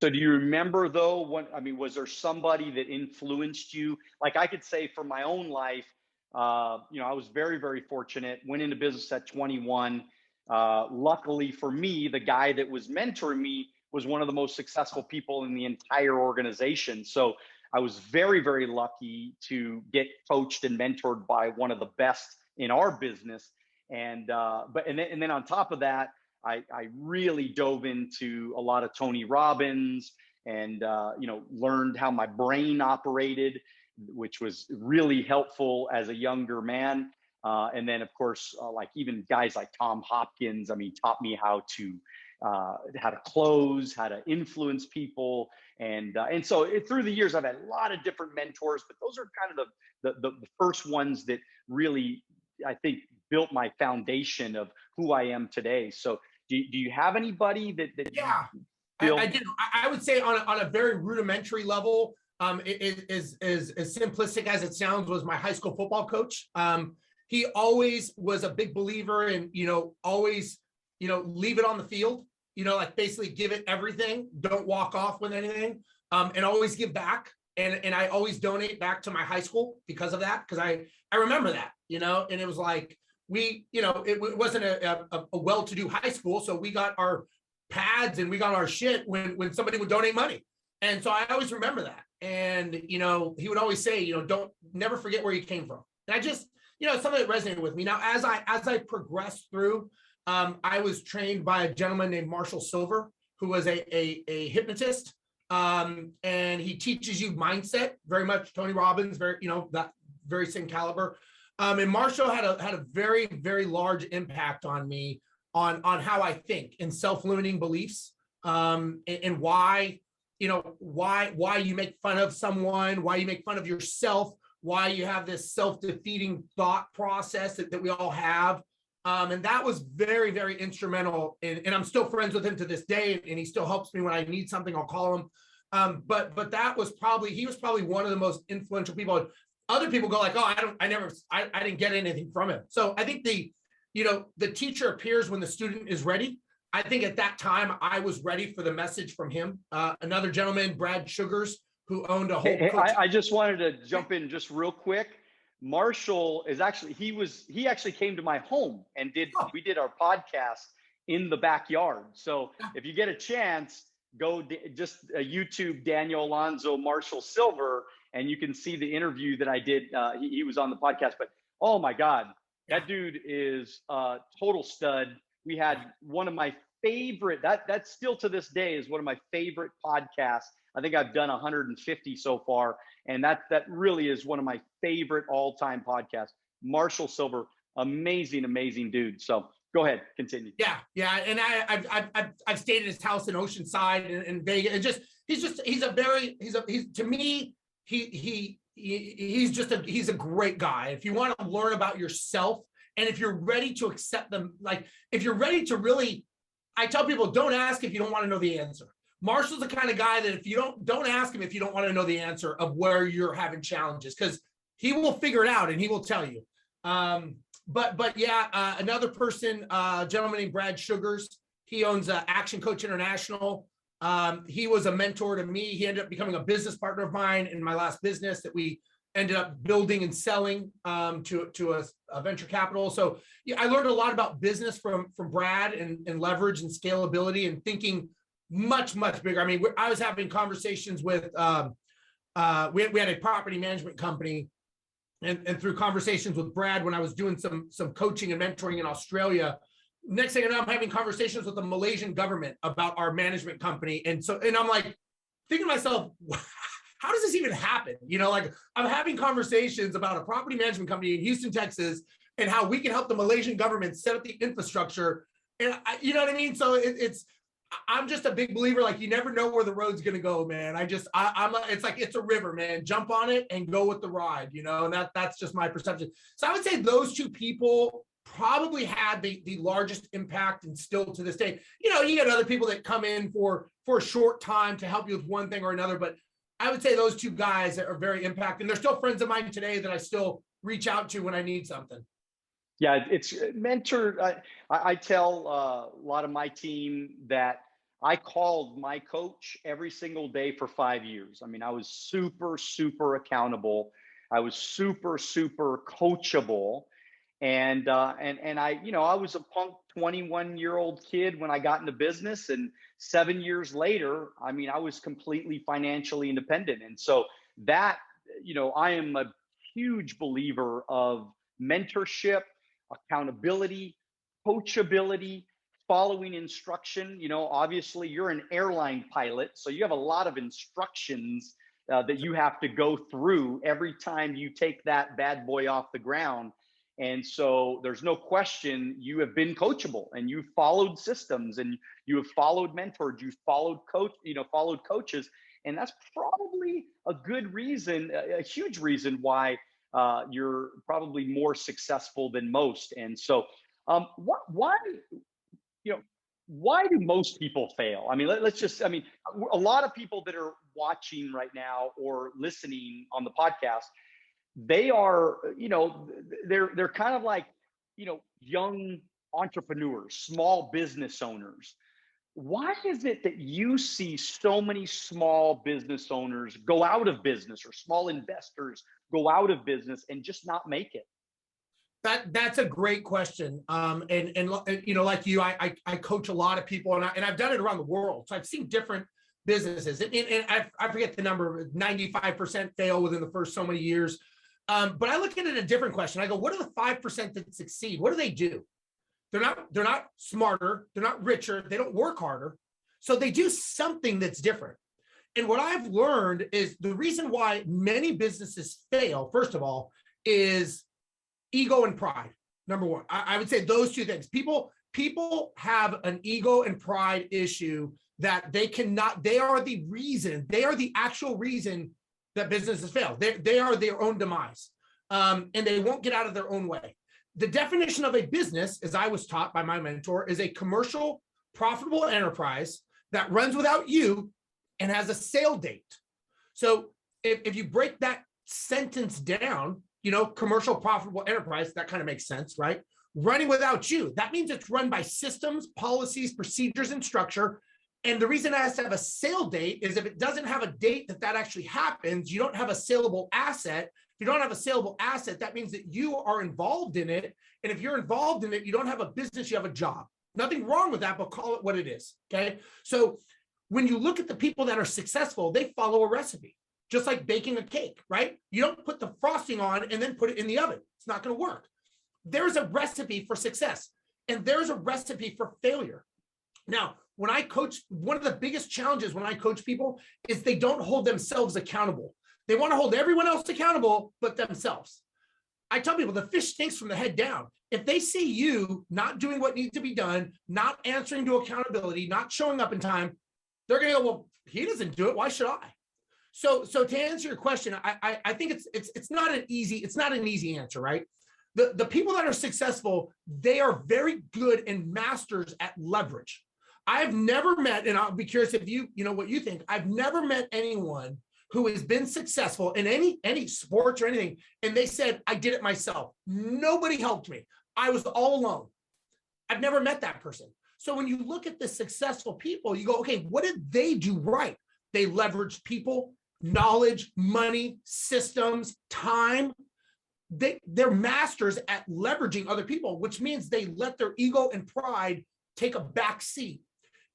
So do you remember though, was there somebody that influenced you? Like I could say for my own life, I was very, very fortunate, went into business at 21. Luckily for me, the guy that was mentoring me was one of the most successful people in the entire organization. So I was very, very lucky to get coached and mentored by one of the best in our business. And then on top of that, I really dove into a lot of Tony Robbins and learned how my brain operated, which was really helpful as a younger man. And then, of course, like even guys like Tom Hopkins, taught me how to close, how to influence people, and so through the years, I've had a lot of different mentors, but those are kind of the first ones that really, I think, built my foundation of who I am today. So, do you have anybody that Yeah, I do. I would say on a very rudimentary level, it is as simplistic as it sounds, was my high school football coach. He always was a big believer in, always, leave it on the field, like basically give it everything. Don't walk off with anything, and always give back. And I always donate back to my high school because of that. Because I remember that, and it was like, it wasn't a well-to-do high school. So we got our pads and we got our shit when somebody would donate money. And so I always remember that. And, he would always say, never forget where you came from. And I just, something that resonated with me. Now, as I progressed through, I was trained by a gentleman named Marshall Silver, who was a hypnotist. And he teaches you mindset, very much Tony Robbins, that very same caliber. And Marshall had a very, very large impact on me on how I think and self-limiting beliefs, and why you make fun of someone, why you make fun of yourself, why you have this self-defeating thought process that we all have. And that was very, very instrumental. And I'm still friends with him to this day, and he still helps me when I need something. I'll call him. But he was probably one of the most influential people. Other people go like, oh, I didn't get anything from him. So I think the teacher appears when the student is ready. I think at that time I was ready for the message from him. Another gentleman, Brad Sugars, who owned a whole. I just wanted to jump in just real quick. Marshall is actually, he actually came to my home and we did our podcast in the backyard. So if you get a chance, go just YouTube Daniel Alonzo Marshall Silver, and you can see the interview that I did. He was on the podcast, but oh my God, that dude is a total stud. We had one of my favorite, that still to this day is one of my favorite podcasts. I think I've done 150 so far. And that really is one of my favorite all-time podcasts. Marshall Silver, amazing, amazing dude. So go ahead, continue. Yeah. And I've stayed at his house in Oceanside and Vegas. He's a great guy. If you want to learn about yourself, and if you're ready to accept them, like if you're ready to really, I tell people, don't ask if you don't want to know the answer. Marshall's the kind of guy that if you don't ask him if you don't want to know the answer of where you're having challenges, because he will figure it out and he will tell you. But yeah, another person, a gentleman named Brad Sugars, he owns Action Coach International. He was a mentor to me. He ended up becoming a business partner of mine in my last business that we ended up building and selling to a venture capital. So yeah, I learned a lot about business from Brad and leverage and scalability and thinking much, much bigger. I mean, I was having conversations with, we had a property management company, and through conversations with Brad, when I was doing some coaching and mentoring in Australia, next thing I know, I'm having conversations with the Malaysian government about our management company. And I'm like thinking to myself, how does this even happen? Like I'm having conversations about a property management company in Houston, Texas, and how we can help the Malaysian government set up the infrastructure. And you know what I mean? So I'm just a big believer. Like you never know where the road's going to go, man. It's like, it's a river, man. Jump on it and go with the ride, and that's just my perception. So I would say those two people probably had the largest impact, and still to this day, you get other people that come in for a short time to help you with one thing or another. But I would say those two guys are very impactful. And they're still friends of mine today that I still reach out to when I need something. Yeah, it's mentor. I tell a lot of my team that I called my coach every single day for 5 years. I mean, I was super, super accountable. I was super, super coachable. And I, I was a punk 21-year-old kid when I got into business. And 7 years later, I mean, I was completely financially independent. And so that, I am a huge believer of mentorship, accountability, coachability, following instruction. Obviously you're an airline pilot, so you have a lot of instructions that you have to go through every time you take that bad boy off the ground. And so there's no question you have been coachable, and you've followed systems, and you have followed mentors, you've followed followed coaches. And that's probably a good reason, a huge reason why you're probably more successful than most. And so why, you know, why do most people fail? I mean, I mean, a lot of people that are watching right now or listening on the podcast, they are, they're kind of like, young entrepreneurs, small business owners. Why is it that you see so many small business owners go out of business, or small investors go out of business and just not make it? That's a great question. And like you, I coach a lot of people, and I've done it around the world. So I've seen different businesses, and I forget the number, 95% fail within the first so many years. But I look at it a different question. I go, what are the 5% that succeed? What do? They're not smarter. They're not richer. They don't work harder. So they do something that's different. And what I've learned is the reason why many businesses fail, first of all, is ego and pride. Number one, I would say those two things. People have an ego and pride issue that they are the actual reason that businesses fail. They are their own demise. And they won't get out of their own way. The definition of a business, as I was taught by my mentor, is a commercial, profitable enterprise that runs without you and has a sale date. So if you break that sentence down, commercial, profitable enterprise, that kind of makes sense, right? Running without you, that means it's run by systems, policies, procedures, and structure. And the reason it has to have a sale date is if it doesn't have a date that actually happens, you don't have a saleable asset. If you don't have a saleable asset, that means that you are involved in it. And if you're involved in it, you don't have a business, you have a job. Nothing wrong with that, but call it what it is, okay? So when you look at the people that are successful, they follow a recipe, just like baking a cake, right? You don't put the frosting on and then put it in the oven. It's not going to work. There's a recipe for success, and there's a recipe for failure. Now, when I coach, one of the biggest challenges when I coach people is they don't hold themselves accountable. They want to hold everyone else accountable, but themselves. I tell people the fish stinks from the head down. If they see you not doing what needs to be done, not answering to accountability, not showing up in time, they're going to go, well, he doesn't do it. Why should I? So to answer your question, I think it's not an easy answer, right? The people that are successful, they are very good and masters at leverage. I've never met, and I'll be curious if you know what you think. I've never met anyone who has been successful in any sports or anything, and they said, I did it myself. Nobody helped me. I was all alone. I've never met that person. So when you look at the successful people, you go, okay, what did they do right? They leveraged people, knowledge, money, systems, time. They're masters at leveraging other people, which means they let their ego and pride take a back seat.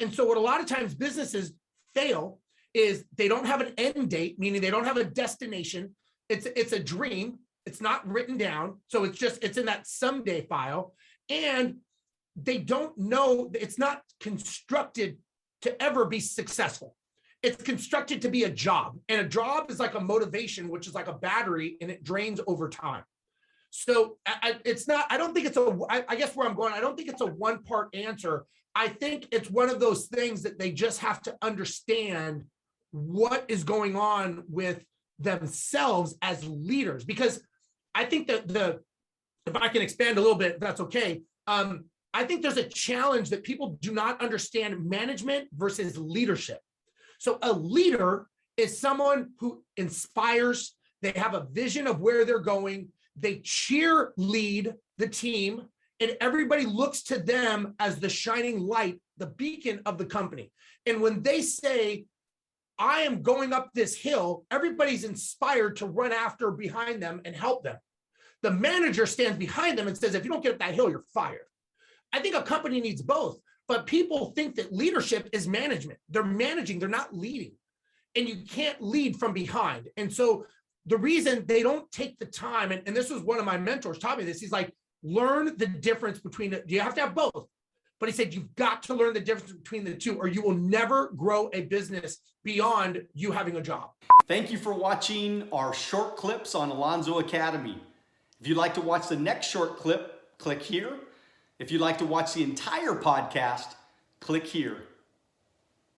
And so what a lot of times businesses fail is they don't have an end date, meaning they don't have a destination. It's a dream. It's not written down. So it's in that someday file. And they don't know, it's not constructed to ever be successful. It's constructed to be a job. And a job is like a motivation, which is like a battery, and it drains over time. So I guess where I'm going, I don't think it's a one-part answer. I think it's one of those things that they just have to understand what is going on with themselves as leaders. Because I think that if I can expand a little bit, if that's okay. I think there's a challenge that people do not understand management versus leadership. So a leader is someone who inspires, they have a vision of where they're going, they cheerlead the team, and everybody looks to them as the shining light, the beacon of the company. And when they say, I am going up this hill, everybody's inspired to run after behind them and help them. The manager stands behind them and says, if you don't get up that hill, you're fired. I think a company needs both, but people think that leadership is management. They're managing, they're not leading. And you can't lead from behind. And so the reason they don't take the time, and this was one of my mentors taught me this, he's like, learn the difference between, you have to have both. But he said, you've got to learn the difference between the two, or you will never grow a business beyond you having a job. Thank you for watching our short clips on Alonzo Academy. If you'd like to watch the next short clip, click here. If you'd like to watch the entire podcast, click here.